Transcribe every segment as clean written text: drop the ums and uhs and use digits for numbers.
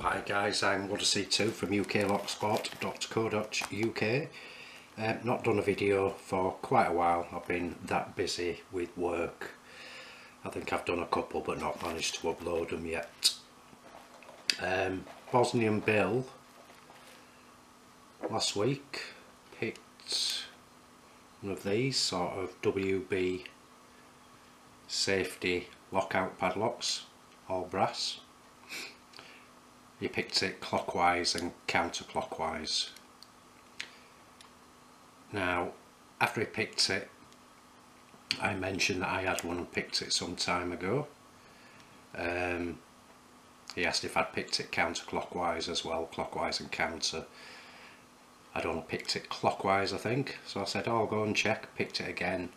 Hi guys, I'm Woodasy2 from uklocksport.co.uk. Not done a video for quite a while. I've been that busy with work. I think I've done a couple but not managed to upload them yet. Bosnianbill last week picked one of these sort of WB safety lockout padlocks, all brass. He picked it clockwise and counterclockwise. Now, after he picked it, I mentioned that I had one and picked it some time ago. He asked if I'd picked it counterclockwise as well, clockwise and counter. I'd only picked it clockwise, I think, so I said, oh, I'll go and check. Picked it again,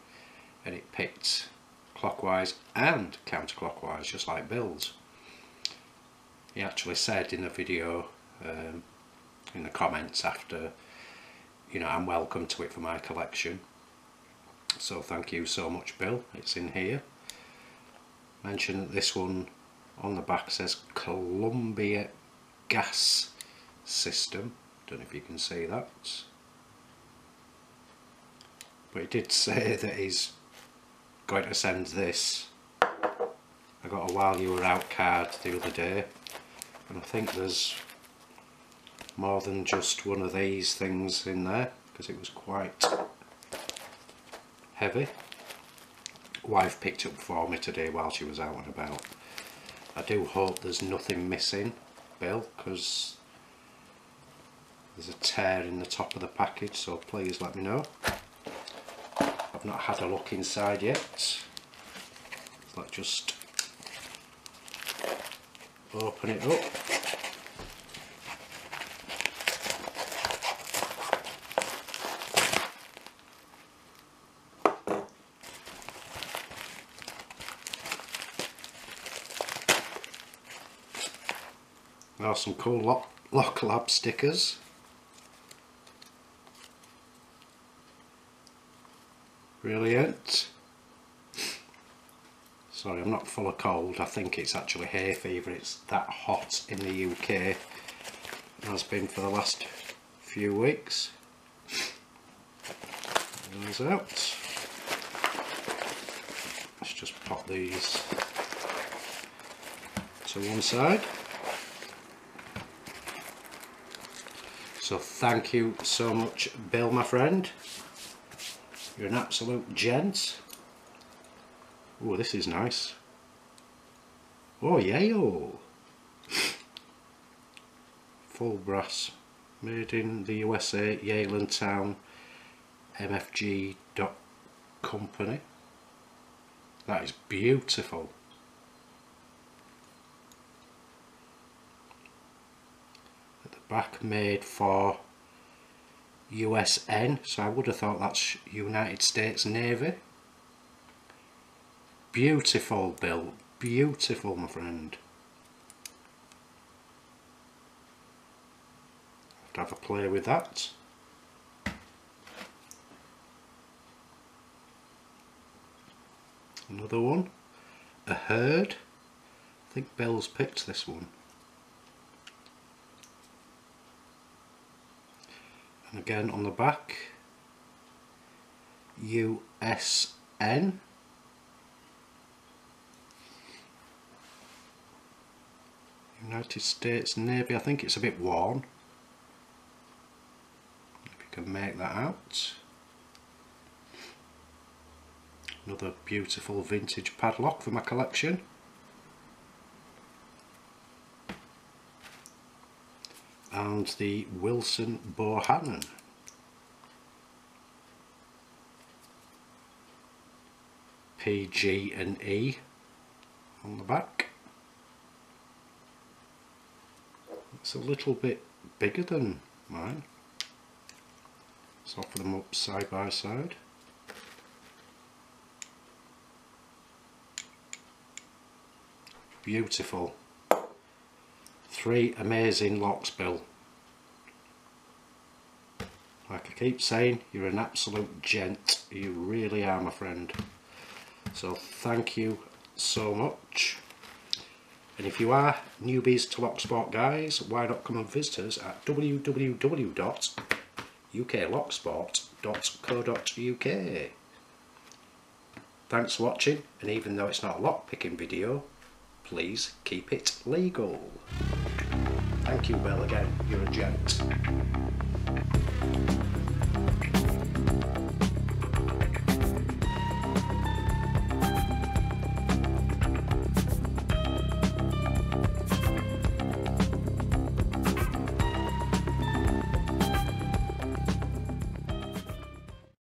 and it picked clockwise and counterclockwise, just like Bill's. He actually said in the video, in the comments after, you know, I'm welcome to it for my collection. So thank you so much, Bill. It's in here. Mention that this one on the back says Columbia gas system. Don't know if you can see that. But he did say that he's going to send this. I got a while you were out card the other day. And I think there's more than just one of these things in there, because it was quite heavy. Wife picked up for me today while she was out and about. I do hope there's nothing missing, Bill, because there's a tear in the top of the package, so please let me know. I've not had a look inside yet. So let's just open it up. There are some cool Lock Lab stickers. Brilliant. Sorry, I'm not full of cold. I think it's actually hay fever. It's that hot in the UK. It has been for the last few weeks. Those out. Let's just pop these to one side. So thank you so much, Bill, my friend. You're an absolute gent. Oh, this is nice. Oh, yayo! Full brass, made in the USA, Yale Town, MFG company. That is beautiful. At the back, made for USN, so I would have thought that's United States Navy. Beautiful, Bill. Beautiful, my friend. Have to have a play with that. Another one. A herd. I think Bill's picked this one. And again on the back, USN. United States Navy. I think it's a bit worn. If you can make that out. Another beautiful vintage padlock for my collection. And the Wilson Bohannon. PG and E on the back. It's a little bit bigger than mine. Let's offer them up side by side. Beautiful. 3 amazing locks, Bill. Like I keep saying, you're an absolute gent. You really are, my friend. So thank you so much. And if you are newbies to lock sport, guys, why not come and visit us at www.uklocksport.co.uk. Thanks for watching, and even though it's not a lock picking video, please keep it legal. Thank you, Bill, again. You're a gent.